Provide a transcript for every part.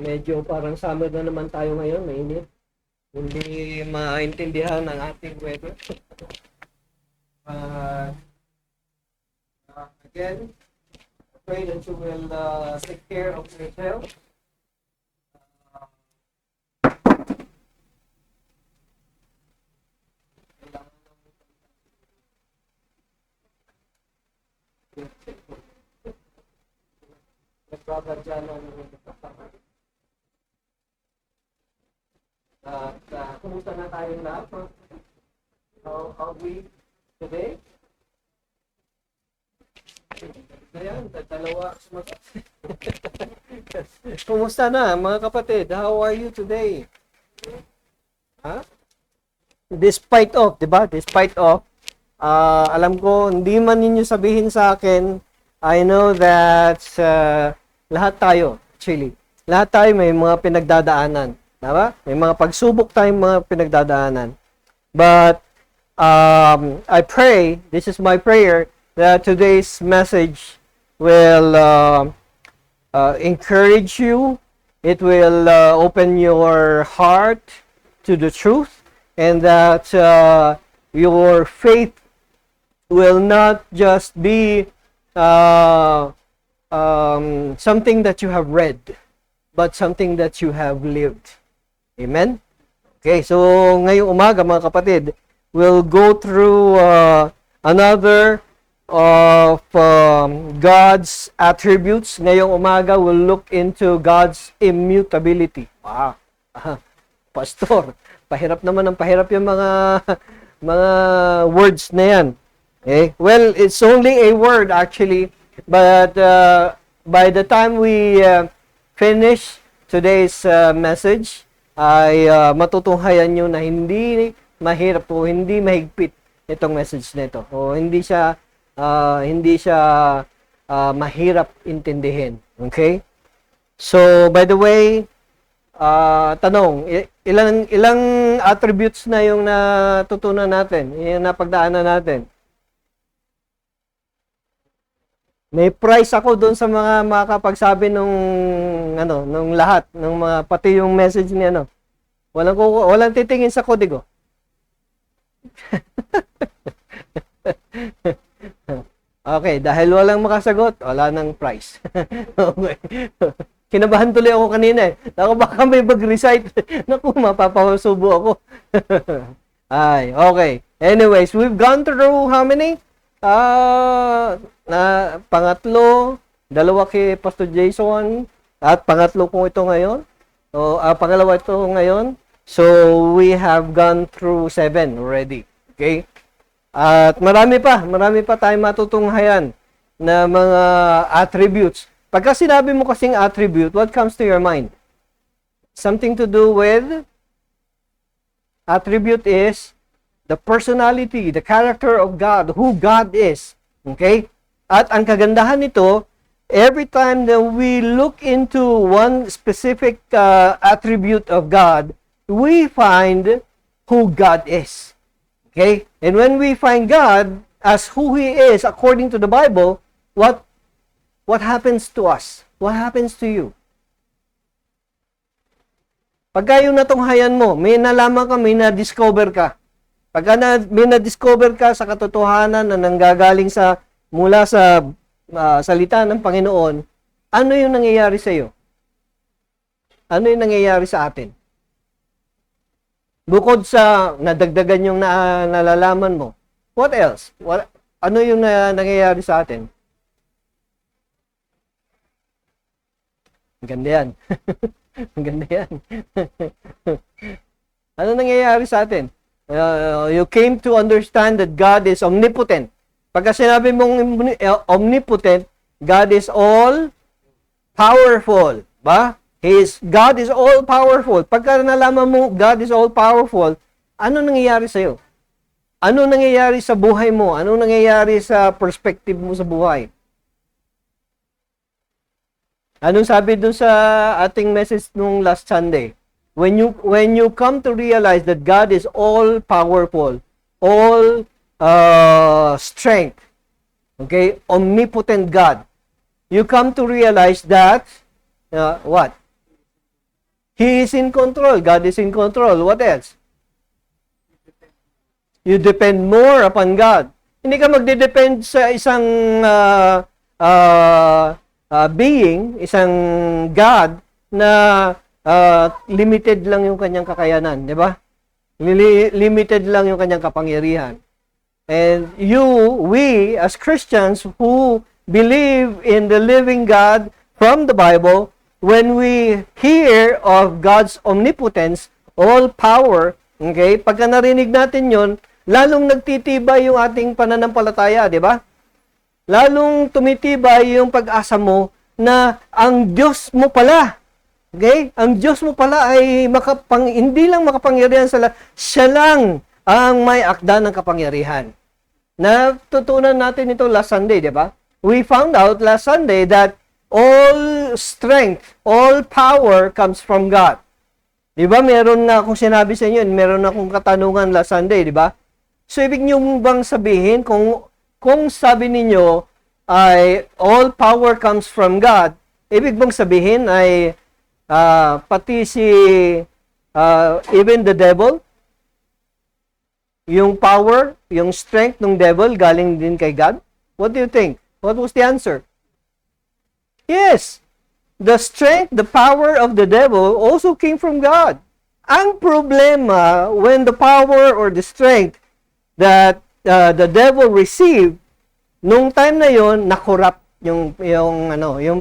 Medyo parang summer na naman tayo ngayon, mainit. Hindi maintindihan ang ating weather. Uh, Again, I pray that you will take care of yourself. Kumusta na tayong lahat? How are we today? Ayan, dalawa. Kumusta na mga kapatid? How are you today? Ha? Despite of, di ba? Despite of, alam ko, hindi man ninyo sabihin sa akin, I know that lahat tayo, actually, lahat tayo may mga pinagdadaanan. Diba? May mga pagsubok tayong mga pinagdadaanan. But, I pray, this is my prayer, that today's message will encourage you. It will open your heart to the truth, and that your faith will not just be something that you have read, but something that you have lived. Amen? Okay, so ngayong umaga mga kapatid, we'll go through another of God's attributes. Ngayong umaga, we'll look into God's immutability. Wow. Pastor, pahirap naman ang pahirap yung mga words na yan. Okay? Well, it's only a word actually, but by the time we finish today's message, ay matutunghayan nyo na hindi mahirap o hindi mahigpit itong message nito. O hindi siya mahirap intindihin. Okay? So, by the way, tanong, ilang attributes na yung natutunan natin, yung napagdaanan natin? May prize ako doon sa mga makakapagsabi nung lahat, nung mga pati yung message niya walang titingin sa kodigo. Okay, dahil walang makasagot, wala nang prize. Okay. Kinabahan tuloy ako kanina eh. Ako baka may mag-recite. Naku, mapapasubo ako. Ay, okay. Anyways, we've gone through how many? Pangatlo, dalawa kay Pastor Jason, at pangatlo po ito ngayon. O, pangalawa ito ngayon. So, we have gone through 7 already. Okay? At marami pa tayong matutunghayan na mga attributes. Pagka sinabi mo kasing attribute, what comes to your mind? Something to do with attribute is the personality, the character of God, who God is. Okay? At ang kagandahan nito, every time that we look into one specific attribute of God, we find who God is. Okay? And when we find God as who He is according to the Bible, what happens to us? What happens to you? Pagka yung natunghayan mo, may nalaman ka, may na-discover ka. Pagka may na-discover ka sa katotohanan na nanggagaling mula sa salita ng Panginoon, ano yung nangyayari sa iyo? Ano yung nangyayari sa atin? Bukod sa nadagdagan yung nalalaman mo, what else? Ano yung nangyayari sa atin? Ang ganda yan. Ang ganda yan. Ano nangyayari sa atin? You came to understand that God is omnipotent. Pagka sinabi mong omnipotent, God is all powerful. Ba? God is all powerful. Pagka nalaman mo God is all powerful, ano nangyayari sa iyo? Ano nangyayari sa buhay mo? Ano nangyayari sa perspective mo sa buhay? Anong sabi dun sa ating message nung last Sunday? When you come to realize that God is all powerful, all strength, okay, omnipotent God, you come to realize that what? He is in control. God is in control. What else? You depend more upon God. Hindi ka magde-depend sa isang being, isang God na limited lang yung kanyang kakayanan, di ba? Limited lang yung kanyang kapangyarihan. And we as Christians who believe in the living God from the Bible, when we hear of God's omnipotence, all power, okay, pagka narinig natin yon, lalong nagtitibay yung ating pananampalataya, di ba? Lalong tumitibay yung pag-asa mo na ang Diyos mo pala, okay? Ang Diyos mo pala ay hindi lang makapangyarihan sa lahat, siya lang ang may akda ng kapangyarihan. Natutunan natin ito last Sunday, di ba? We found out last Sunday that all strength, all power comes from God. Di ba? Meron na akong sinabi sa inyo, meron na akong katanungan last Sunday, di ba? So, ibig nyo bang sabihin, kung sabi ninyo ay all power comes from God, ibig bang sabihin ay pati even the devil, yung power, yung strength ng devil galing din kay God? What do you think? What was the answer? Yes, the strength, the power of the devil also came from God. Ang problema, when the power or the strength that the devil received, nung time na yon, nakorrupt yung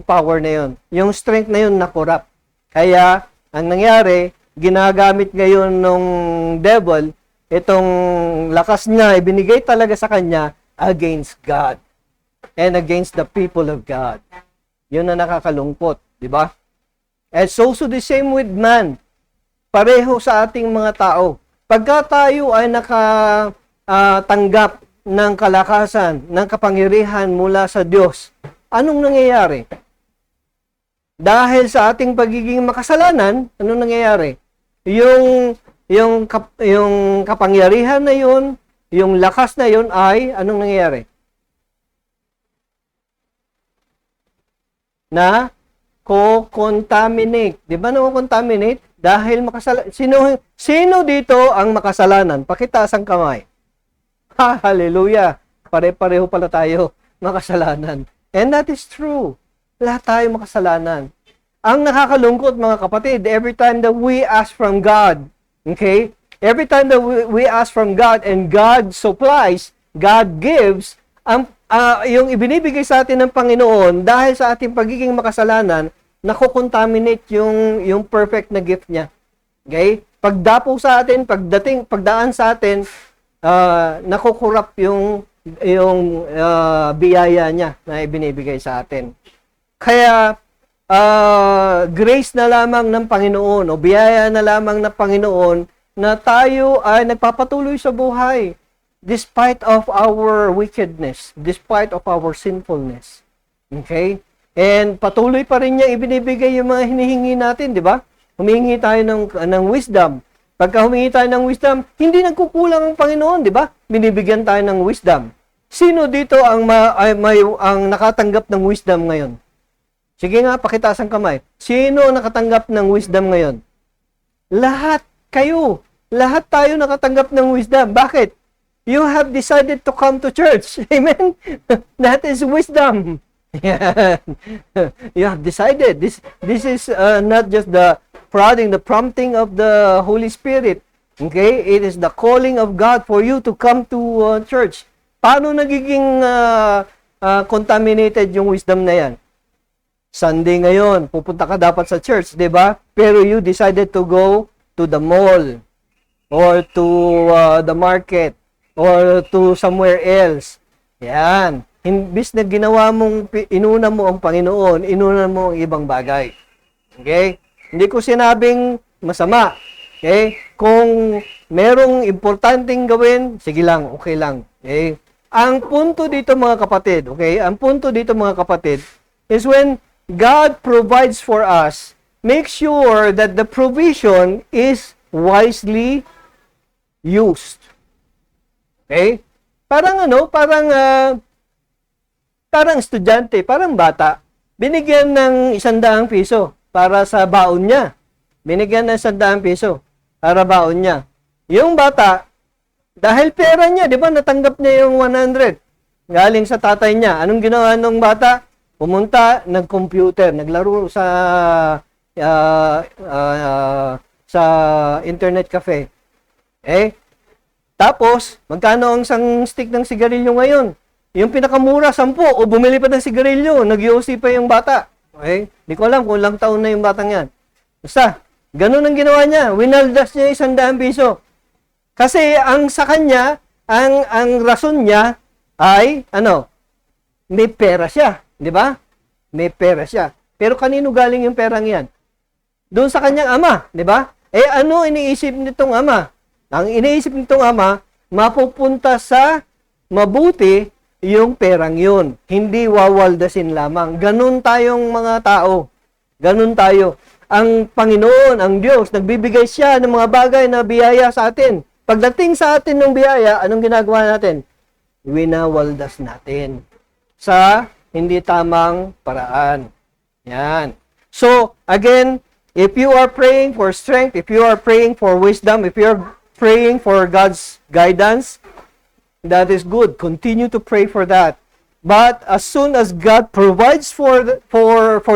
power na yon. Yung strength na yon nakorrupt. Kaya, ang nangyari, ginagamit ngayon nung devil, itong lakas niya, ibinigay talaga sa kanya against God and against the people of God. Yun na nakakalungkot, di ba? And so the same with man. Pareho sa ating mga tao. Pagka tayo ay tanggap ng kalakasan, ng kapangyarihan mula sa Diyos, anong nangyayari? Dahil sa ating pagiging makasalanan, anong nangyayari? Yung kapangyarihan na yun, yung lakas na yun ay, anong nangyayari? Na co-contaminate. Di ba na-contaminate? Dahil makasalanan. Sino dito ang makasalanan? Pakitaas ang kamay. Hallelujah! Pare-pareho pala tayo makasalanan. And that is true. Lahat tayo makasalanan. Ang nakakalungkot, mga kapatid, every time that we ask from God, okay? Every time that we ask from God and God supplies, God gives, yung ibinibigay sa atin ng Panginoon dahil sa ating pagiging makasalanan, nakokontaminate yung perfect na gift niya. Okay? Pagdapo sa atin, pagdaan sa atin, nakukurap yung biyaya niya na ibinibigay sa atin. Kaya, grace na lamang ng Panginoon o biyaya na lamang ng Panginoon na tayo ay nagpapatuloy sa buhay despite of our wickedness, despite of our sinfulness. Okay? And patuloy pa rin niya ibinibigay yung mga hinihingi natin, di ba? Humingi tayo ng wisdom. Pagka humingi tayo ng wisdom, hindi nagkukulang ang Panginoon, di ba? Binibigyan tayo ng wisdom. Sino dito ang nakatanggap ng wisdom ngayon? Sige nga, pakitaas ang kamay. Sino nakatanggap ng wisdom ngayon? Lahat kayo. Lahat tayo nakatanggap ng wisdom. Bakit? You have decided to come to church. Amen? That is wisdom. You have decided. This is not just the prompting of the Holy Spirit. Okay? It is the calling of God for you to come to church. Paano nagiging contaminated yung wisdom na yan? Sunday ngayon, pupunta ka dapat sa church, di ba? Pero you decided to go to the mall or to the market or to somewhere else. Yan. Imbis na inuna mo ang Panginoon, inuna mo ang ibang bagay. Okay? Hindi ko sinabing masama. Okay? Kung merong importanteng gawin, sige lang, okay lang. Okay? Ang punto dito mga kapatid, okay? Ang punto dito mga kapatid is when God provides for us, make sure that the provision is wisely used. Okay? Parang parang estudyante, parang bata, binigyan ng 100 piso para sa baon niya. binigyan ng 100 piso para baon niya. Yung bata, dahil pera niya, di ba, natanggap niya yung 100 galing sa tatay niya. Anong ginawa ng bata? Pumunta, nag-computer, naglaro sa internet cafe. Tapos, magkano ang isang stick ng sigarilyo ngayon? Yung pinakamura, 10, o bumili pa ng sigarilyo, nag-UOC pa yung bata. Okay? Di ko alam kung ilang taon na yung batang yan. Basta, ganun ang ginawa niya. Winaldas niya 100 piso. Kasi ang sa kanya, ang rason niya ay, may pera siya. Di ba? May pera siya. Pero kanino galing yung perang yan? Doon sa kanyang ama. Di ba? Ano iniisip nitong ama? Ang iniisip nitong ama, mapupunta sa mabuti yung perang yun. Hindi wawaldasin lamang. Ganun tayong mga tao. Ganun tayo. Ang Panginoon, ang Diyos, nagbibigay siya ng mga bagay na biyaya sa atin. Pagdating sa atin ng biyaya, anong ginagawa natin? Winawaldas natin sa hindi tamang paraan. Yan. So, again, if you are praying for strength, if you are praying for wisdom, if you are praying for God's guidance, that is good. Continue to pray for that. But as soon as God provides for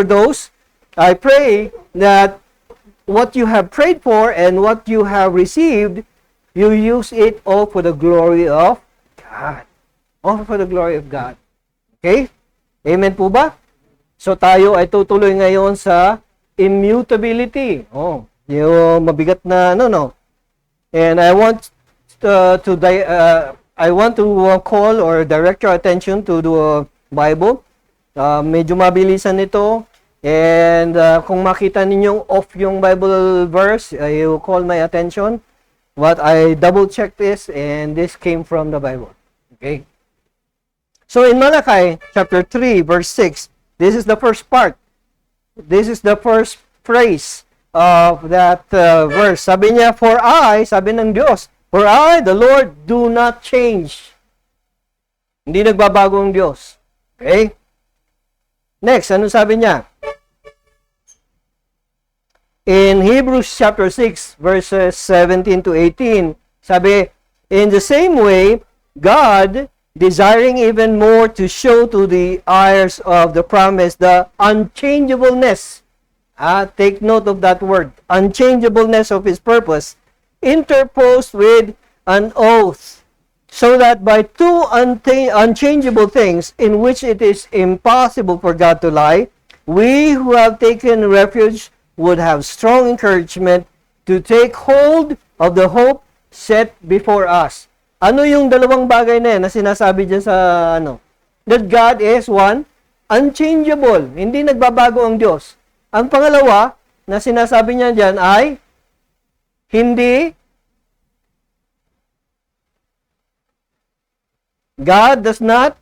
those, I pray that what you have prayed for and what you have received, you use it all for the glory of God. All for the glory of God. Okay? Amen po ba? So tayo ay tutuloy ngayon sa immutability. Yung mabigat na And I want I want to call or direct your attention to the Bible. Medyo mabilisan ito. And kung makita ninyong off yung Bible verse, you call my attention. What I double-checked this, and this came from the Bible. Okay? So in Malachi chapter 3, verse 6, this is the first part. This is the first phrase of that verse. Sabi niya, sabi ng Diyos, for I, the Lord, do not change. Hindi nagbabago ang Diyos. Okay? Next, ano sabi niya? In Hebrews chapter 6, verses 17 to 18, sabi, in the same way, God, desiring even more to show to the heirs of the promise the unchangeableness, take note of that word, unchangeableness of His purpose, interposed with an oath, so that by two unchangeable things in which it is impossible for God to lie, we who have taken refuge would have strong encouragement to take hold of the hope set before us. Ano yung dalawang bagay na yan na sinasabi dyan sa That God is one, unchangeable. Hindi nagbabago ang Diyos. Ang pangalawa na sinasabi niya dyan ay God does not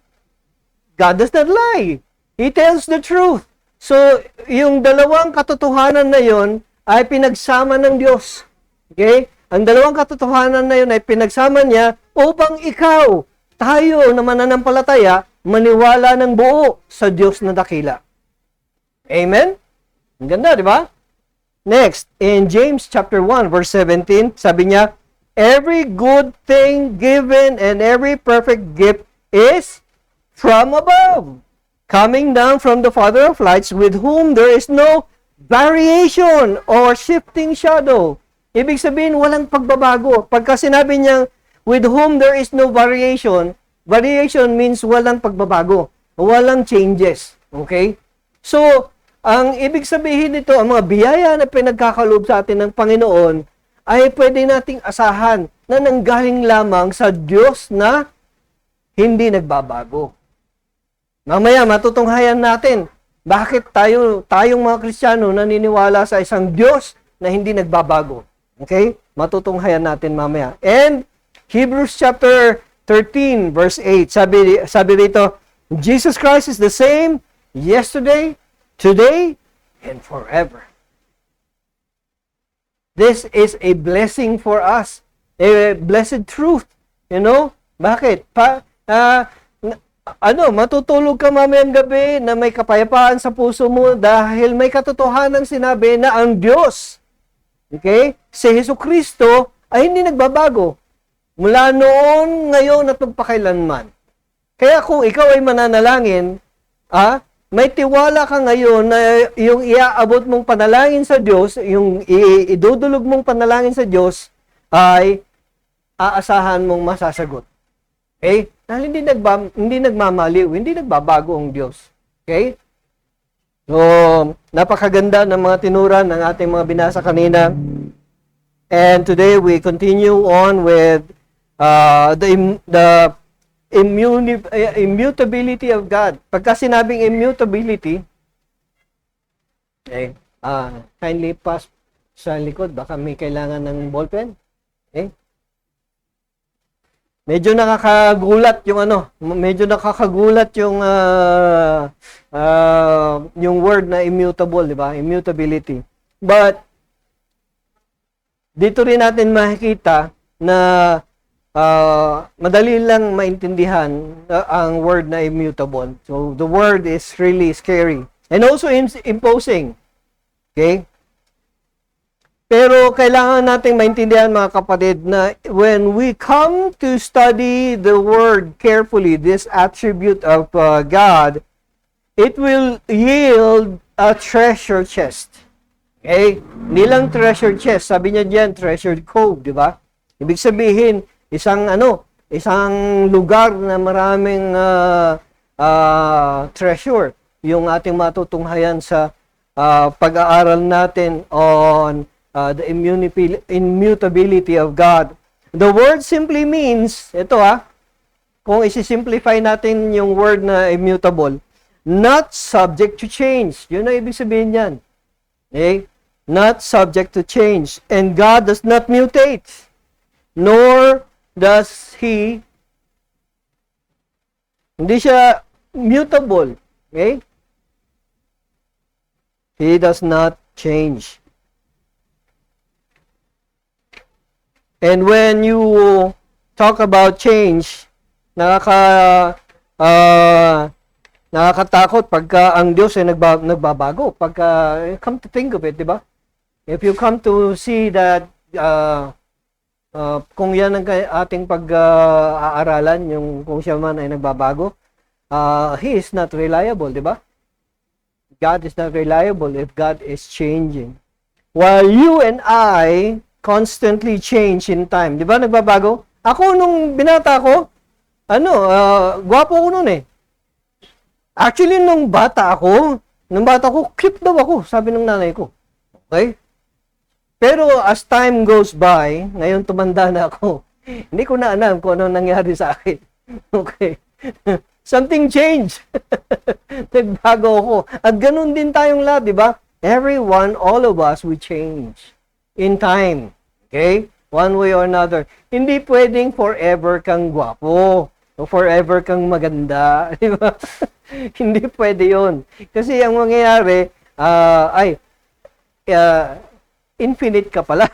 lie. He tells the truth. So, yung dalawang katotohanan na yon ay pinagsama ng Diyos. Okay? Ang dalawang katotohanan na yon ay pinagsama niya upang tayo na mananampalataya, maniwala ng buo sa Diyos na dakila. Amen? Ang ganda, di ba? Next, in James chapter 1, verse 17, sabi niya, every good thing given and every perfect gift is from above, coming down from the Father of lights, with whom there is no variation or shifting shadow. Ibig sabihin, walang pagbabago. Pagka sinabi niya, with whom there is no variation, variation means walang pagbabago, walang changes. Okay? So, ang ibig sabihin nito, ang mga biyaya na pinagkakaloob sa atin ng Panginoon, ay pwede nating asahan na nanggaling lamang sa Diyos na hindi nagbabago. Mamaya, matutunghayan natin bakit tayong mga Kristiyano naniniwala sa isang Diyos na hindi nagbabago. Okay? Matutunghayan natin mamaya. And Hebrews chapter 13, verse 8, sabi rito, Jesus Christ is the same yesterday, today, and forever. This is a blessing for us. A blessed truth. You know? Bakit? Matutulog ka mamayang gabi na may kapayapaan sa puso mo dahil may katotohanan sinabi na ang Diyos Okay? Si Jesucristo ay hindi nagbabago. Mula noon, ngayon, at magpakailanman. Kaya kung ikaw ay mananalangin, may tiwala ka ngayon na yung iaabot mong panalangin sa Diyos, yung idudulog mong panalangin sa Diyos, ay aasahan mong masasagot. Okay? Dahil hindi nagmamaliw, hindi nagbabago ang Diyos. Okay? So, napakaganda ng mga tinuran ng ating mga binasa kanina. And today we continue on with the immutability of God. Pagka sinabing immutability, kindly pass sa likod, baka may kailangan ng ballpen. Okay? Medyo nakakagulat yung word na immutable, di ba? Immutability. But dito rin natin makikita na madali lang maintindihan ang word na immutable. So the word is really scary and also imposing. Okay? Pero kailangan nating maintindihan, mga kapatid, na when we come to study the word carefully, this attribute of God, it will yield a treasure chest. Okay? Hindi lang treasure chest, sabi niya diyan, treasure cove, di ba? Ibig sabihin, isang lugar na maraming treasure, yung ating matutunghayan sa pag-aaral natin on the immutability of God. The word simply means, kung isi-simplify natin yung word na immutable, not subject to change. Yun ang ibig sabihin yan. Okay? Not subject to change. And God does not mutate, nor does He, hindi siya mutable. Okay? He does not change. And when you talk about change, nakakatakot pagka ang Diyos ay nagbabago. Pagka, come to think of it, di ba? If you come to see that, kung yan ang ating pag-aaralan, yung kung siya man ay nagbabago, He is not reliable, di ba? God is not reliable if God is changing. While you and I constantly change in time. Di ba nagbabago? Ako nung binata ko, gwapo ko noon eh. Actually, nung bata ko, cute daw ako, sabi ng nanay ko. Okay? Pero as time goes by, ngayon tumanda na ako, hindi ko na alam kung ano nangyari sa akin. Okay? Something changed. Nagbago ako. At ganun din tayong lahat, di ba? Everyone, all of us, we change in time. Okay? One way or another. Hindi pwedeng forever kang gwapo o forever kang maganda. Di ba? Hindi pwede yun. Kasi ang mangyayari, infinite ka pala.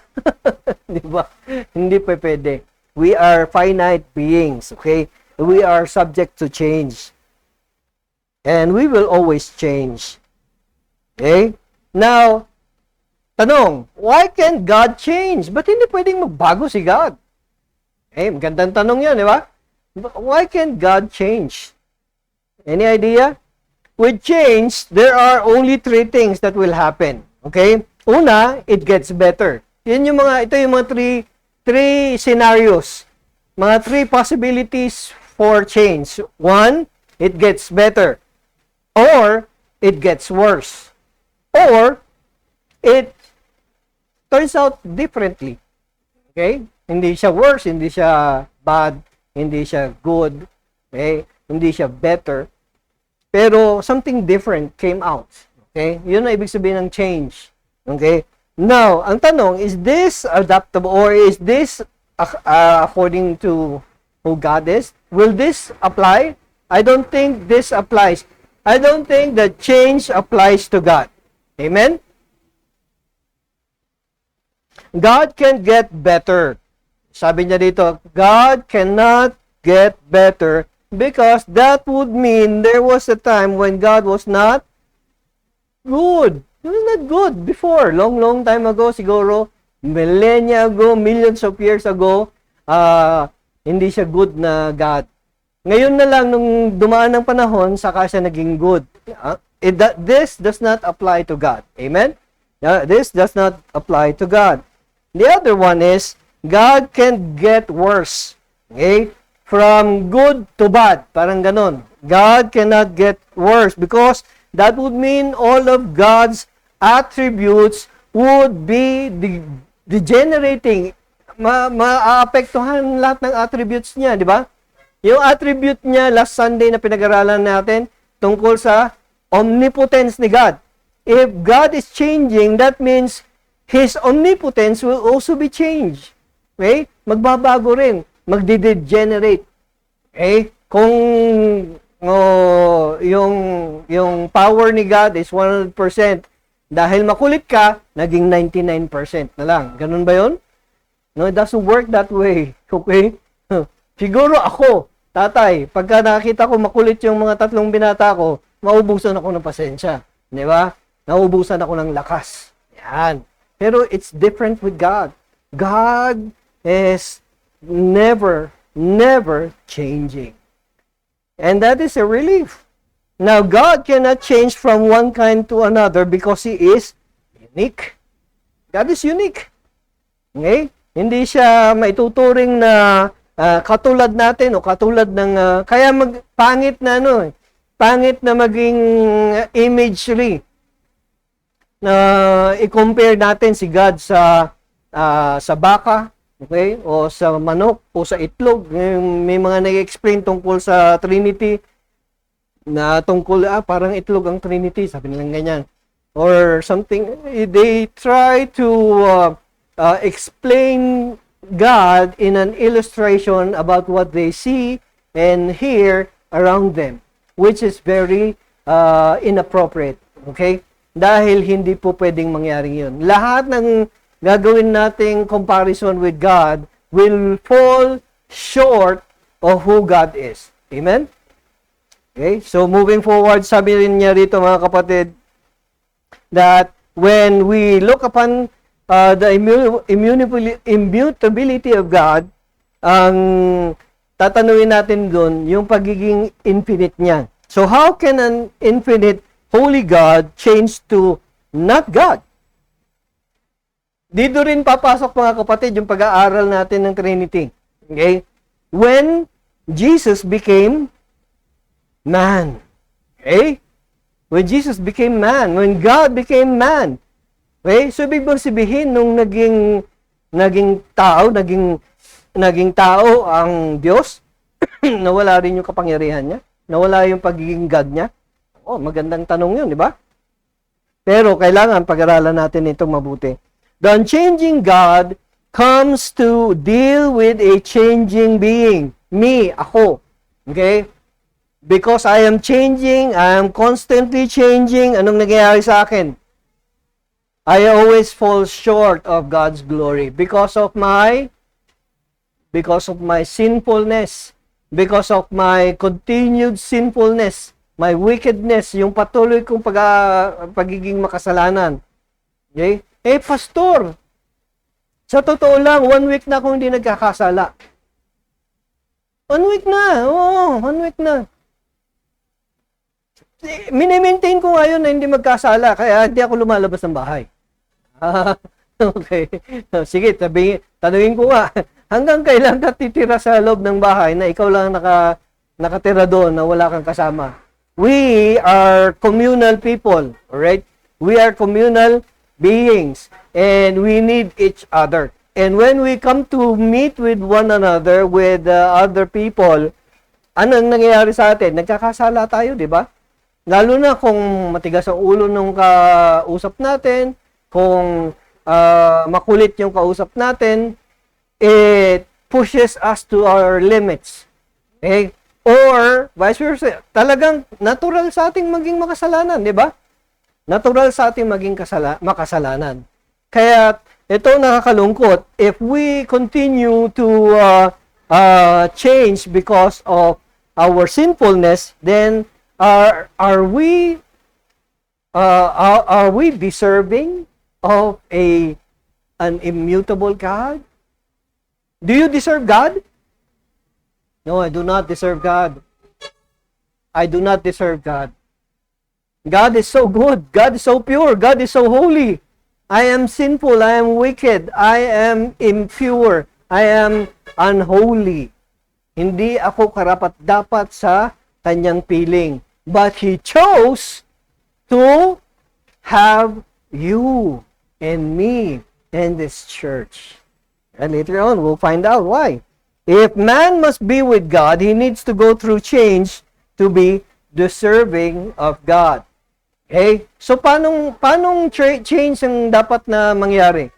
Di ba? Hindi pwede. We are finite beings. Okay? We are subject to change. And we will always change. Okay? Now, tanong, why can't God change? Ba't hindi pwedeng magbago si God? Magandang tanong yan, di ba? Why can't God change? Any idea? With change, there are only three things that will happen. Okay? Una, it gets better. Ito yung mga three scenarios. Mga three possibilities for change. One, it gets better. Or, it gets worse. Or, it turns out differently. Okay? Hindi siya worse, hindi siya bad, hindi siya good, okay? Hindi siya better. Pero something different came out. Okay? Yun ang ibig sabihin ng change. Okay? Now, ang tanong, is this adaptable or is this according to who God is? Will this apply? I don't think this applies. I don't think that change applies to God. Amen? God can get better. Sabi niya dito, God cannot get better because that would mean there was a time when God was not good. He was not good before. Long time ago siguro, millennia ago, millions of years ago, hindi siya good na God. Ngayon na lang, nung dumaan ng panahon, saka siya naging good. This does not apply to God. Amen? This does not apply to God. The other one is, God can get worse. Okay? From good to bad. Parang ganon. God cannot get worse because that would mean all of God's attributes would be degenerating. Maapektuhan lahat ng attributes niya, di ba? Yung attribute niya last Sunday na pinag-aralan natin tungkol sa omnipotence ni God. If God is changing, that means His omnipotence will also be changed. Okay? Magbabago rin. Magde-degenerate. Okay? Kung yung power ni God is 100%, dahil makulit ka, naging 99% na lang. Ganun ba yun? No, it doesn't work that way. Okay? Siguro ako, tatay, pagka nakita ko makulit yung mga tatlong binata ko, maubusan ako ng pasensya. Di ba? Naubusan ako ng lakas. Yan. Pero it's different with God. God is never changing. And that is a relief. Now, God cannot change from one kind to another because He is unique. God is unique. Okay? Hindi siya maituturing na katulad natin o katulad ng kaya pangit na pangit na maging imagery na i-compare natin si God sa baka, okay, o sa manok o sa itlog. May mga nag-explain tungkol sa Trinity na tungkol parang itlog ang Trinity, sabi nilang ganyan or something. They try to explain God in an illustration about what they see and hear around them, which is very inappropriate. Okay? Dahil hindi po pwedeng mangyari yun. Lahat ng gagawin nating comparison with God will fall short of who God is. Amen? Okay? So, moving forward, sabi rin niya rito mga kapatid, that when we look upon the immutability of God, ang tatanungin natin doon, yung pagiging infinite niya. So, how can an infinite holy God change to not God? Dito rin papasok mga kapatid yung pag-aaral natin ng Trinity. Okay? When Jesus became man. Okay? When Jesus became man, when God became man. Okay? So, ibig bang sabihin nung naging tao ang Diyos, nawala rin yung kapangyarihan niya? Nawala yung pagiging God niya? Oh, magandang tanong yun, di ba? Pero kailangan pag-aralan natin ito mabuti. The unchanging God comes to deal with a changing being. Me, ako. Okay? Because I am changing, I am constantly changing. Anong nangyayari sa akin? I always fall short of God's glory because of my sinfulness, because of my continued sinfulness, my wickedness, yung patuloy kong pagiging makasalanan. Okay? Pastor, sa totoo lang, 1 week na akong hindi nagkakasala. 1 week na. Oo, 1 week na. Mini-maintain ko ngayon na hindi magkasala, kaya hindi ako lumalabas ng bahay. Okay. Sige, tanungin ko nga, hanggang kailan ka titira sa loob ng bahay na ikaw lang nakatira doon na wala kang kasama? We are communal people, alright? We are communal beings, and we need each other. And when we come to meet with one another, with other people, anong nangyayari sa atin? Nagkakasala tayo, di ba? Lalo na kung matigas ang ulo nung kausap natin, kung makulit yung kausap natin, it pushes us to our limits. Okay? Or, vice versa, talagang natural sa ating maging makasalanan, di ba? Natural sa ating maging makasalanan. Kaya, ito nakakalungkot, if we continue to change because of our sinfulness, then are we deserving of a an immutable God? Do you deserve God? No, I do not deserve God. I do not deserve God. God is so good. God is so pure. God is so holy. I am sinful. I am wicked. I am impure. I am unholy. Hindi ako karapat-dapat sa kanyang piling. But He chose to have you and me in this church. And later on, we'll find out why. If man must be with God, he needs to go through change to be deserving of God. Okay? So, paanong change ang dapat na mangyari?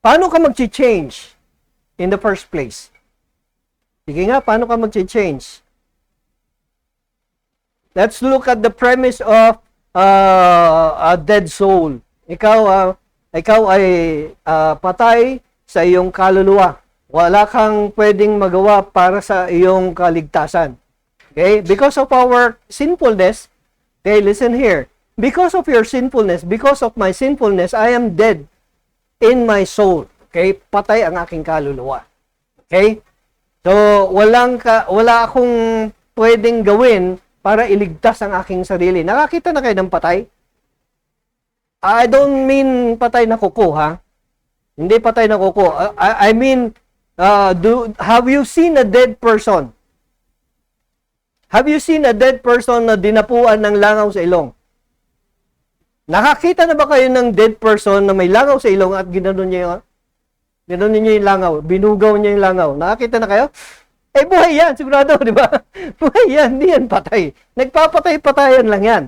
Paano ka mag-change in the first place? Sige nga, paano ka mag-change? Let's look at the premise of a dead soul. Ikaw ay patay sa iyong kaluluwa. Wala kang pwedeng magawa para sa iyong kaligtasan. Okay? Because of our sinfulness, okay, listen here. Because of your sinfulness, because of my sinfulness, I am dead in my soul. Okay? Patay ang aking kaluluwa. Okay? So, wala akong pwedeng gawin para iligtas ang aking sarili. Nakakita na kayo ng patay? I don't mean patay na kuko, ha? Hindi patay na kuko. I mean, have you seen a dead person? Have you seen a dead person na dinapuan ng langaw sa ilong? Nakakita na ba kayo ng dead person na may langaw sa ilong at ginanon niya yung langaw, binugaw niya yung langaw? Nakakita na kayo? Eh, buhay yan, sigurado, di ba? Buhay yan, hindi yan patay. Nagpapatay-patayan lang yan.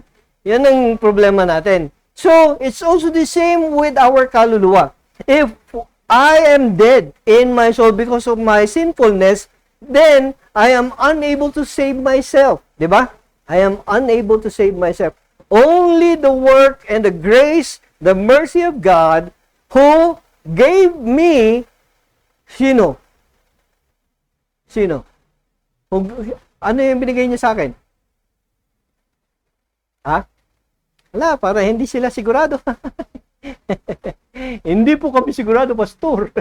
Yan ang problema natin. So, it's also the same with our kaluluwa. If I am dead in my soul because of my sinfulness, then I am unable to save myself. Di ba? I am unable to save myself. Only the work and the grace, the mercy of God who gave me, sino? Ano yung binigay niya sa akin? Ha? Wala, para hindi sila sigurado. Hindi po kami sigurado, pastor.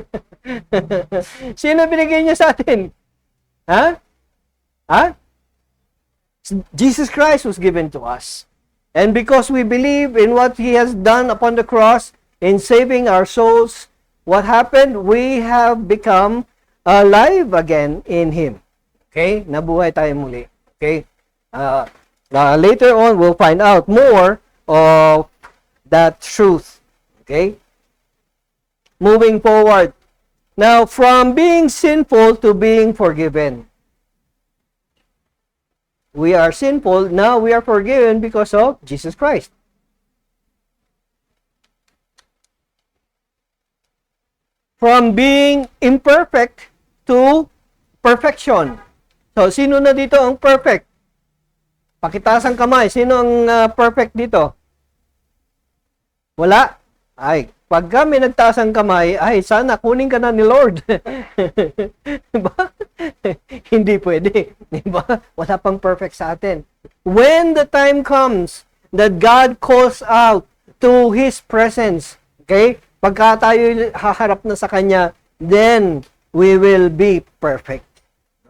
Sino binigay niya sa atin? Ha? Jesus Christ was given to us. And because we believe in what He has done upon the cross in saving our souls, what happened? We have become alive again in Him. Okay? Nabuhay tayo muli. Okay? Later on, we'll find out more of that truth. Okay? Moving forward. Now, from being sinful to being forgiven. We are sinful, now we are forgiven because of Jesus Christ. From being imperfect to perfection. So, sino na dito ang perfect? Pakitaas ang kamay. Sino ang perfect dito? Wala? Ay, pag kami nagtaas ang kamay, ay, sana kunin ka na ni Lord. Diba? Hindi pwede. Diba? Wala pang perfect sa atin. When the time comes that God calls out to His presence, okay? Pagka tayo haharap na sa Kanya, then we will be perfect.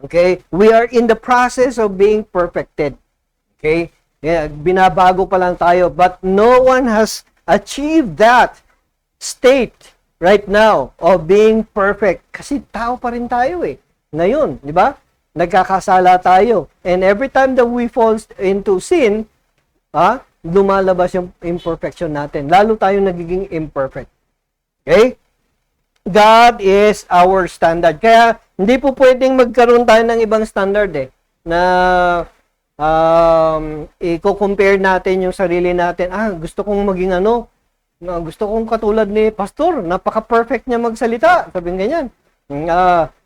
Okay? We are in the process of being perfected. Okay? Yeah, binabago pa lang tayo, but no one has achieved that state right now of being perfect. Kasi tao pa rin tayo eh. Ngayon, di ba? Nagkakasala tayo. And every time that we fall into sin, lumalabas yung imperfection natin. Lalo tayo nagiging imperfect. Okay? God is our standard. Kaya, hindi po pwedeng magkaroon tayo ng ibang standard eh. Na i-compare natin yung sarili natin. Gusto kong maging gusto kong katulad ni pastor, napaka-perfect niya magsalita. Sabihin ganyan.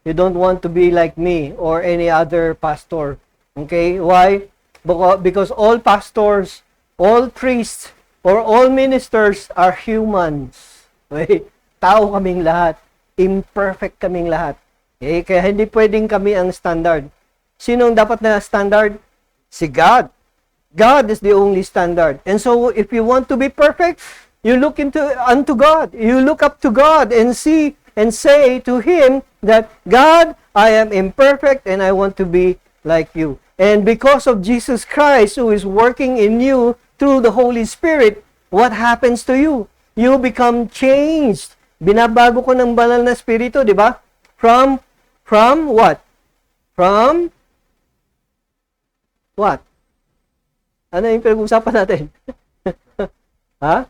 You don't want to be like me or any other pastor. Okay? Why? Because all pastors, all priests, or all ministers are humans. Okay? Tao kaming lahat. Imperfect kaming lahat. Okay? Kaya hindi pwedeng kami ang standard. Sino ang dapat na standard? Si God. God is the only standard. And so, if you want to be perfect, You look unto God. You look up to God and see and say to Him that, God, I am imperfect and I want to be like you. And because of Jesus Christ who is working in you through the Holy Spirit, what happens to you? You become changed. Binabago ko ng banal na Espiritu, di ba? From what? From what? Ano yung pinag-uusapan natin? Ha?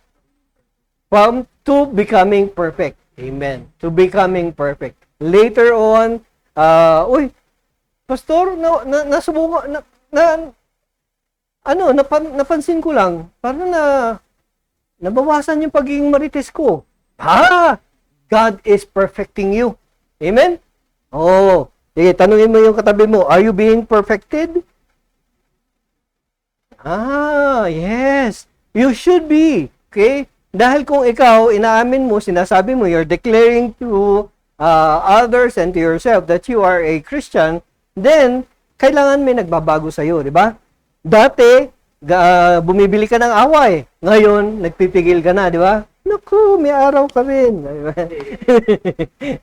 From to becoming perfect. Amen. To becoming perfect. Later on, Pastor, nasubukan, napansin ko lang, parang nabawasan yung pagiging marites ko. God is perfecting you. Amen? Oh, sige, tanungin mo yung katabi mo, are you being perfected? Yes. You should be. Okay? Dahil kung ikaw, inaamin mo, sinasabi mo, you're declaring to others and to yourself that you are a Christian, then, kailangan may nagbabago sa'yo, di ba? Dati, bumibili ka ng away. Ngayon, nagpipigil ka na, di ba? Naku, may araw ka rin.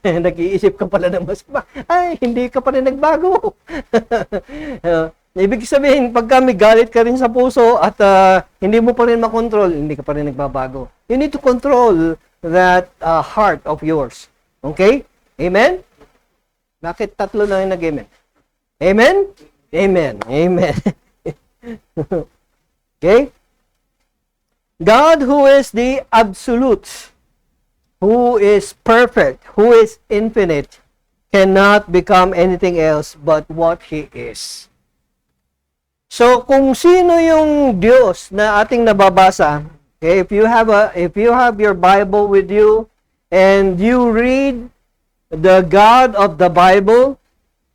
Nag-iisip ka pala ng mas hindi ka pa rin nagbago. Ibig sabihin, pagka may galit ka rin sa puso at hindi mo pa rin makontrol, hindi ka pa rin nagbabago. You need to control that heart of yours. Okay? Amen? Bakit tatlo na yung nag-amen? Amen? Amen. Amen. Okay? God who is the absolute, who is perfect, who is infinite, cannot become anything else but what He is. So, kung sino yung Diyos na ating nababasa, okay, if you have your Bible with you and you read the God of the Bible,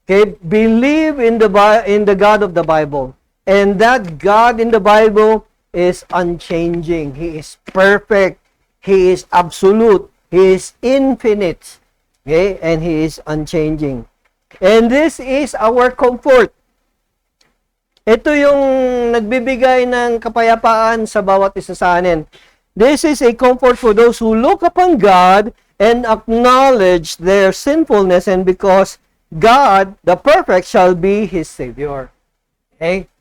okay, believe in the God of the Bible. And that God in the Bible is unchanging. He is perfect. He is absolute. He is infinite. Okay? And He is unchanging. And this is our comfort. Ito yung nagbibigay ng kapayapaan sa bawat isa sa atin. This is a comfort for those who look upon God and acknowledge their sinfulness, and because God, the perfect, shall be His Savior. Okay?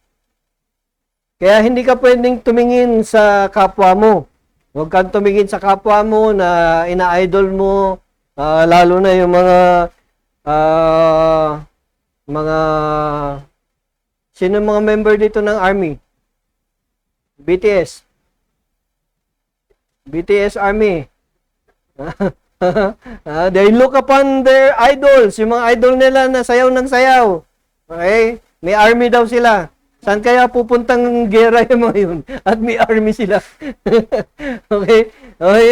Kaya hindi ka pwedeng tumingin sa kapwa mo. Huwag kang tumingin sa kapwa mo na ina-idol mo, lalo na yung mga sino mga member dito ng Army? BTS. BTS Army. They look upon their idols, yung mga idol nila na sayaw ng sayaw. Okay? May army daw sila. Saan kaya pupuntang gera yung mga yun? At may army sila. Okay?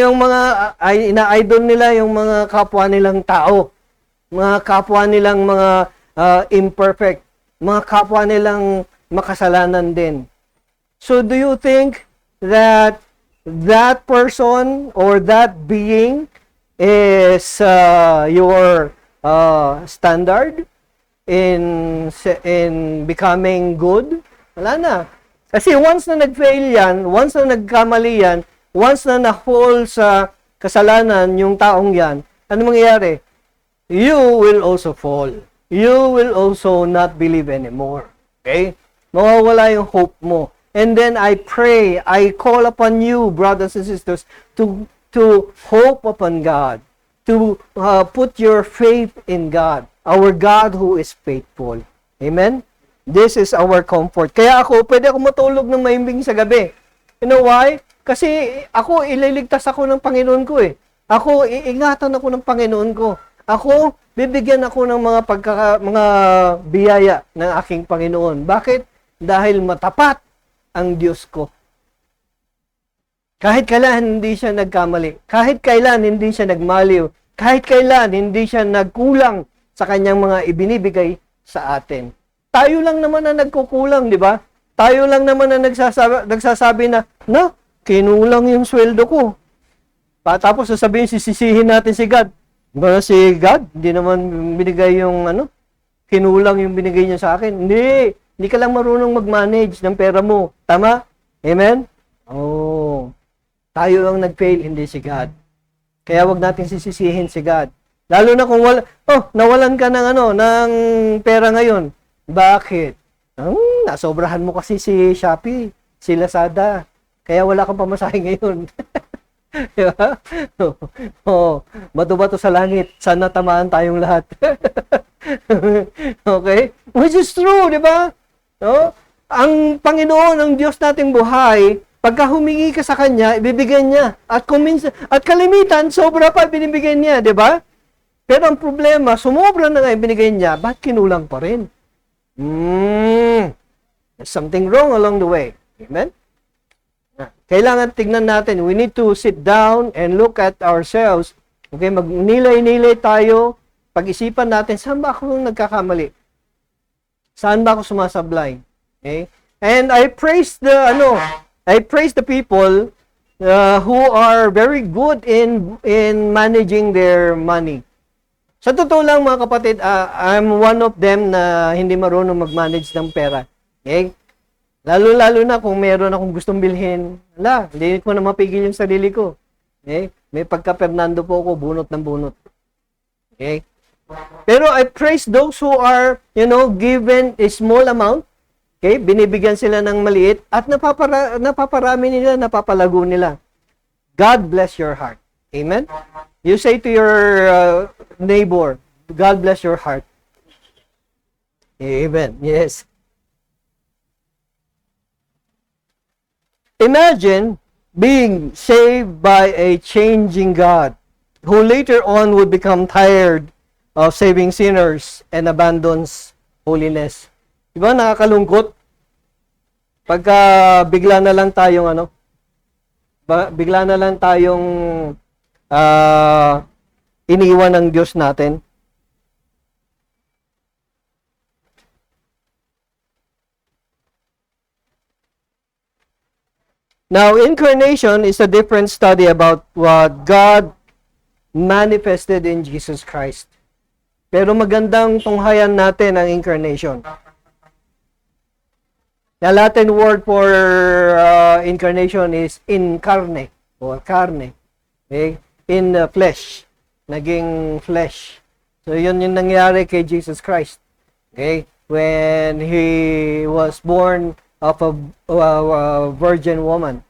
Yung mga ina-idol nila, yung mga kapwa nilang tao. Mga kapwa nilang mga imperfect. Mga kapwa nilang makasalanan din. So do you think that that person or that being is your standard in becoming good? Wala na. Kasi once na nag-fail yan, once na nagkamali yan, once na na-fall sa kasalanan yung taong yan, ano mangyayari? You will also fall. You will also not believe anymore. Okay? Mawawala yung hope mo. And then I pray, I call upon you, brothers and sisters, to hope upon God, to put your faith in God, our God who is faithful. Amen? This is our comfort. Kaya pwede ako matulog ng mahimbing sa gabi. You know why? Kasi ililigtas ako ng Panginoon ko eh. Iingatan ako ng Panginoon ko. Bibigyan ako ng mga biyaya ng aking Panginoon. Bakit? Dahil matapat ang Diyos ko. Kahit kailan hindi siya nagkamali. Kahit kailan hindi siya nagmaliw. Kahit kailan hindi siya nagkulang sa kanyang mga ibinibigay sa atin. Tayo lang naman na nagkukulang, di ba? Tayo lang naman na nagsasabi na, kinulang yung sweldo ko. Tapos sasabihin, sisisihin natin si God. Ba si God, hindi naman binigay yung kinulang yung binigay niya sa akin. Hindi ka lang marunong mag-manage ng pera mo. Tama? Amen? Oh. Tayo ang nag-fail, hindi si God. Kaya wag natin sisisihin si God. Lalo na kung nawalan ka ng ng pera ngayon. Bakit? Nasobrahan mo kasi si Shopee, si Lazada. Kaya wala kang pamasahe ngayon. Diba? Bato-bato sa langit. Sana tamaan tayong lahat. Okay? Which is true, di ba? No? Ang Panginoon, ang Diyos nating buhay, pagka humingi ka sa Kanya, ibibigay niya. At kalimitan, sobra pa binibigay niya, di ba? Pero ang problema, sumobra na nga ibinigay niya, ba't kinulang pa rin? There's something wrong along the way. Amen? Kailangan tignan natin. We need to sit down and look at ourselves. Okay, magnilay-nilay tayo. Pag-isipan natin, saan ba ako nagkakamali? Saan ba ako sumasablay? Okay? And I praise the people who are very good in managing their money. Sa totoo lang mga kapatid, I'm one of them na hindi marunong mag-manage ng pera. Okay? Lalo-lalo na kung meron akong gustong bilhin, hindi ko na mapigil yung sarili ko. Okay? May pagka-Fernando po ako, bunot ng bunot. Okay? Pero I praise those who are, given a small amount. Okay? Binibigyan sila ng maliit at napaparami nila, napapalago nila. God bless your heart. Amen? You say to your neighbor, God bless your heart. Amen. Yes. Imagine being saved by a changing God who later on would become tired of saving sinners and abandons holiness. Diba nakakalungkot? Pagka bigla na lang tayong iniwan ng Diyos natin. Now, incarnation is a different study about what God manifested in Jesus Christ. Pero magandang tunghayan natin ang incarnation. The Latin word for incarnation is incarne or carne. Okay? In the flesh. Naging flesh. So, yun yung nangyari kay Jesus Christ. Okay? When He was born of a virgin woman.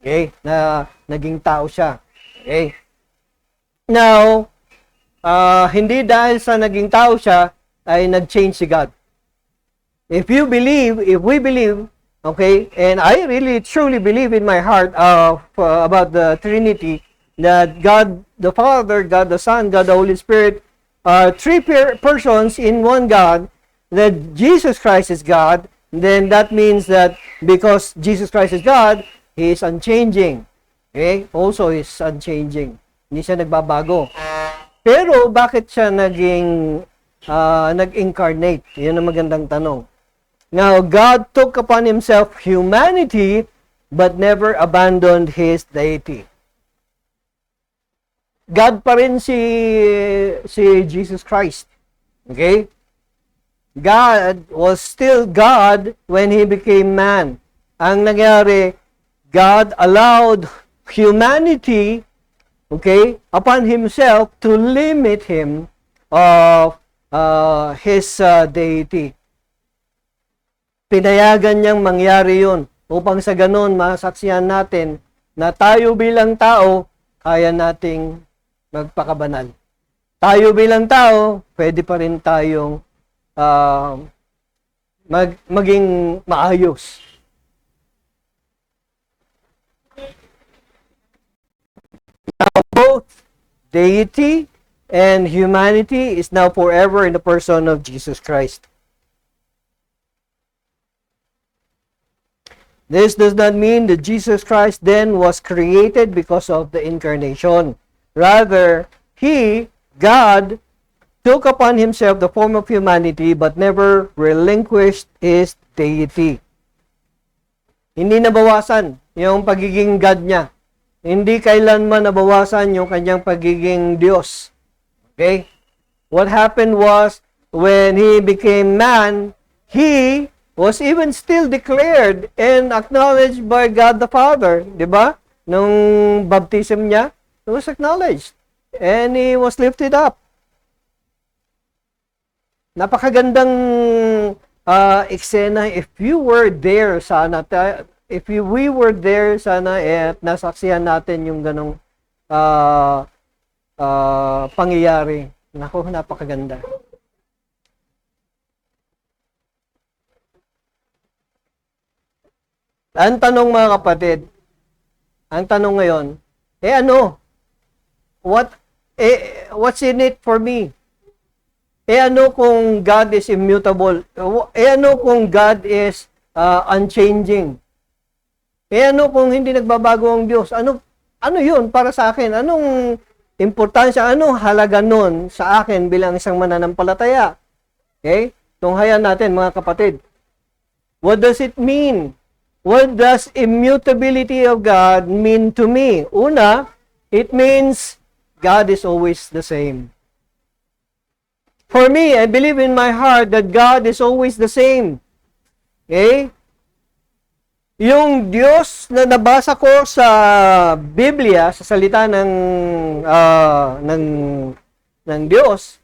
Okay? Na naging tao siya. Okay? Now, hindi dahil sa naging tao siya, ay nag-change si God. If we believe, okay, and I really truly believe in my heart about the Trinity, that God the Father, God the Son, God the Holy Spirit are three persons in one God, that Jesus Christ is God, then that means that because Jesus Christ is God, He is unchanging. Okay? Also, He is unchanging. Hindi siya nagbabago. Pero, bakit siya nag-incarnate? Yun ang magandang tanong. Now, God took upon Himself humanity, but never abandoned His deity. God pa rin si Jesus Christ. Okay? God was still God when He became man. Ang nangyari, God allowed humanity, okay, upon Himself to limit Him of His deity. Pinayagan niyang mangyari yun upang sa ganun masaksihan natin na tayo bilang tao, kaya nating magpakabanal. Tayo bilang tao, pwede pa rin tayong maging maayos. Now, both deity and humanity is now forever in the person of Jesus Christ. This does not mean that Jesus Christ then was created because of the incarnation. Rather, He, God, took upon Himself the form of humanity but never relinquished His deity. Hindi nabawasan yung pagiging God niya. Hindi kailanman nabawasan yung kanyang pagiging Diyos. Okay? What happened was, when He became man, He was even still declared and acknowledged by God the Father. Diba? nung baptism niya, he was acknowledged. And he was lifted up. Napakagandang eksena. If you were there, sana, we were there, sana, at nasaksihan natin yung ganong pangyayari. Naku, napakaganda. Ang tanong, mga kapatid, ang tanong ngayon, what's in it for me? Ano kung God is immutable? Ano kung God is unchanging? Ano kung hindi nagbabago ang Diyos? Ano yun para sa akin? Anong importansya, anong halaga nun sa akin bilang isang mananampalataya? Okay? Tunghayan natin, mga kapatid. What does it mean? What does immutability of God mean to me? Una, it means God is always the same. For me, I believe in my heart that God is always the same. Okay? Yung Diyos na nabasa ko sa Biblia, sa salita ng Diyos,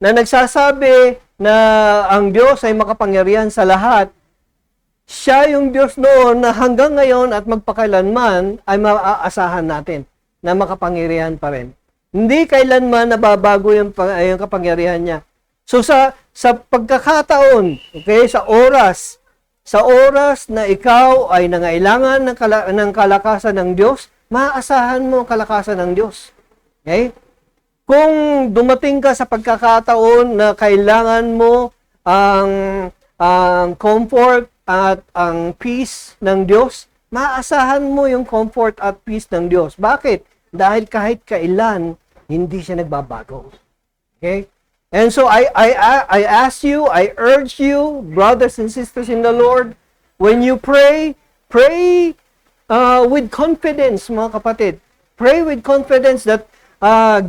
na nagsasabi na ang Diyos ay makapangyarihan sa lahat, siya yung Diyos noon na hanggang ngayon at magpakailanman ay maaasahan natin na makapangyarihan pa rin. Hindi kailanman nababago yung kapangyarihan niya. So sa pagkakataon, okay, sa oras na ikaw ay nangailangan ng kalakasan ng Diyos, maaasahan mo ang kalakasan ng Diyos. Okay? Kung dumating ka sa pagkakataon na kailangan mo ang comfort at ang peace ng Diyos, maaasahan mo yung comfort at peace ng Diyos. Bakit? Dahil kahit kailan, hindi siya nagbabago. Okay? And so I ask you, I urge you, brothers and sisters in the Lord, when you pray with confidence, mga kapatid. Pray with confidence that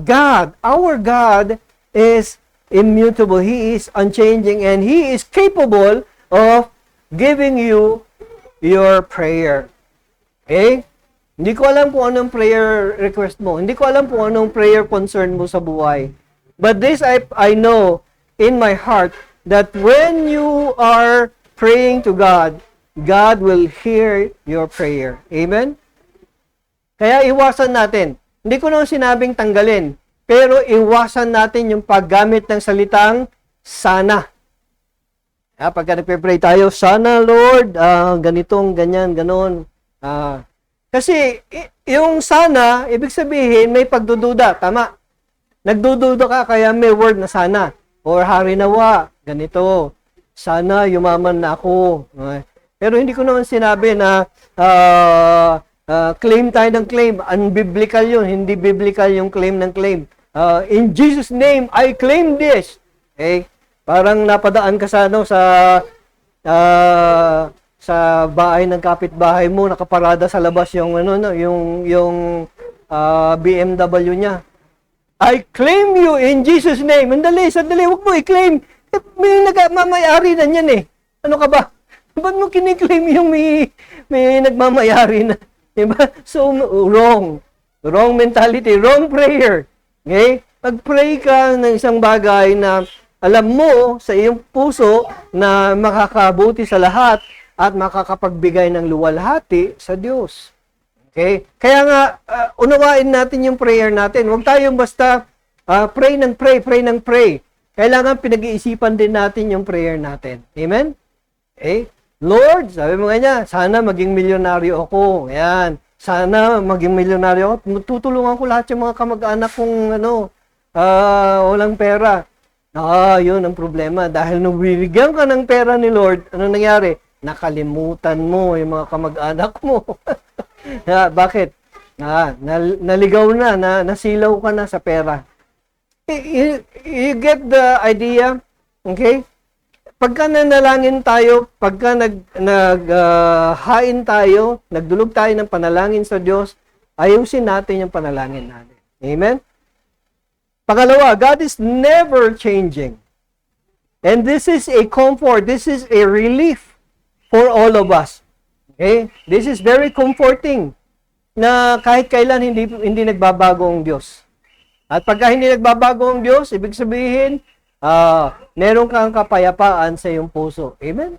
God, our God, is immutable. He is unchanging and He is capable of giving you your prayer. Okay? Hindi ko alam kung anong prayer request mo. Hindi ko alam kung anong prayer concern mo sa buhay. But this I know in my heart that when you are praying to God, God will hear your prayer. Amen? Kaya iwasan natin. Hindi ko naman sinabing tanggalin, pero iwasan natin yung paggamit ng salitang sana. Pagka nagpe-pray tayo, sana Lord, ganitong, ganyan, ganon. Kasi yung sana, ibig sabihin may pagdududa, tama? Nagdududa ka kaya may word na sana. Or hari nawa, ganito. Sana yumaman na ako. Pero hindi ko naman sinabi na claim tayo ng claim. Unbiblical yun. Hindi biblical yung claim ng claim. In Jesus' name, I claim this. Okay? Parang napadaan ka sa sa bahay ng kapitbahay mo, nakaparada sa labas yung yung BMW niya. I claim you in Jesus' name. Sandali, huwag mo i-claim. May nagmamayari na niyan eh. Ano ka ba? Ba't mo kiniklaim yung may nagmamayari na? Diba? So, wrong. Wrong mentality, wrong prayer. Okay? Pag-pray ka ng isang bagay na alam mo sa iyong puso na makakabuti sa lahat at makakapagbigay ng luwalhati sa Diyos. Okay? Kaya nga, unawain natin yung prayer natin. Huwag tayong basta pray ng pray. Kailangan pinag-iisipan din natin yung prayer natin. Amen? Okay? Lord, sabi mo nga niya, sana maging milyonaryo ako. Ayan. Sana maging milyonaryo ako. Tutulungan ko lahat yung mga kamag-anak kong walang pera. Yun ang problema. Dahil nung binigyan ka ng pera ni Lord, ano nangyari? Nakalimutan mo yung mga kamag-anak mo. Bakit? Naligaw na, nasilaw ka na sa pera. You get the idea? Okay? Pagka nanalangin tayo, pagka naghain tayo, nagdulog tayo ng panalangin sa Diyos, ayusin natin yung panalangin natin. Amen? Pangalawa, God is never changing. And this is a comfort, this is a relief for all of us. Okay? This is very comforting. na kahit kailan hindi nagbabago ang Diyos. At pagka hindi nagbabago ang Diyos, ibig sabihin, meron kang kapayapaan sa iyong puso. Amen?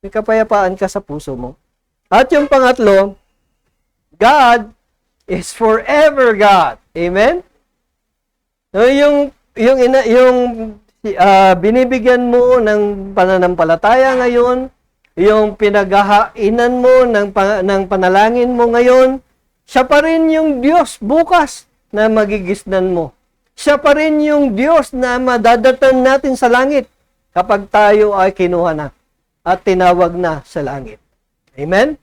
May kapayapaan ka sa puso mo. At yung pangatlo, God is forever God. Amen? So, yung binibigyan mo ng pananampalataya ngayon, yung pinaghahainan mo ng panalangin mo ngayon, siya pa rin yung Diyos bukas na magigisnan mo. Siya pa rin yung Diyos na madadatan natin sa langit kapag tayo ay kinuha na at tinawag na sa langit. Amen?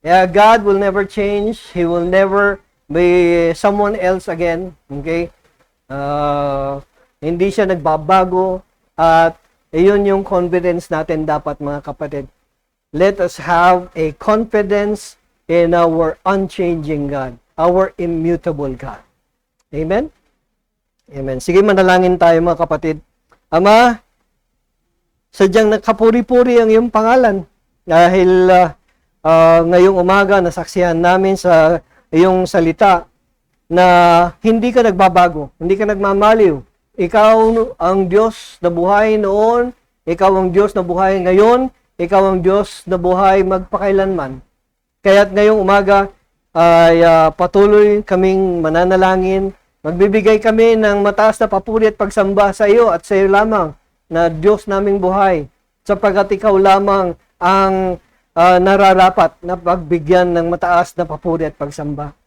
Yeah, God will never change. He will never be someone else again. Okay? Hindi siya nagbabago at iyon yung confidence natin dapat, mga kapatid. Let us have a confidence in our unchanging God, our immutable God. Amen? Amen. Sige, manalangin tayo, mga kapatid. Ama, sadyang nakapuri-puri ang iyong pangalan dahil ngayong umaga nasaksihan namin sa iyong salita na hindi ka nagbabago, hindi ka nagmamaliw. Ikaw ang Diyos na buhay noon, ikaw ang Diyos na buhay ngayon, ikaw ang Diyos na buhay magpakailanman. Kaya't ngayong umaga ay patuloy kaming mananalangin, magbibigay kami ng mataas na papuri at pagsamba sa iyo at sa iyo lamang na Diyos naming buhay, sapagkat ikaw lamang ang nararapat na pagbigyan ng mataas na papuri at pagsamba.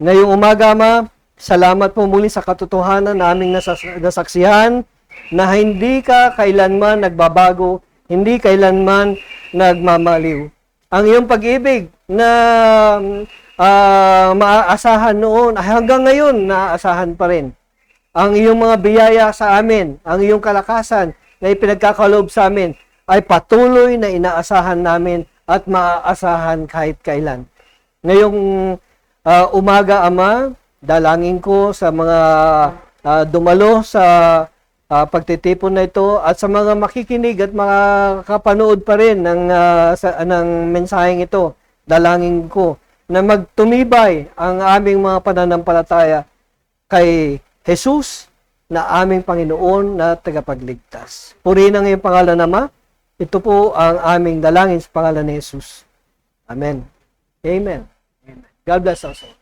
Ngayong umaga, Ama, salamat po muli sa katotohanan na aming nasaksihan na hindi ka kailanman nagbabago, hindi kailanman nagmamaliw. Ang iyong pag-ibig na maaasahan noon, hanggang ngayon naaasahan pa rin. Ang iyong mga biyaya sa amin, ang iyong kalakasan na ipinagkakaloob sa amin, ay patuloy na inaasahan namin at maaasahan kahit kailan. Ngayong umaga, Ama, dalangin ko sa mga dumalo sa pagtitipon na ito at sa mga makikinig at mga kapanood pa rin ng mensaheng ito. Dalangin ko na magtumibay ang aming mga pananampalataya kay Jesus na aming Panginoon na tagapagligtas. Purihin ang iyong pangalan, Ama. Ito po ang aming dalangin sa pangalan ni Jesus. Amen. Amen. God bless us all.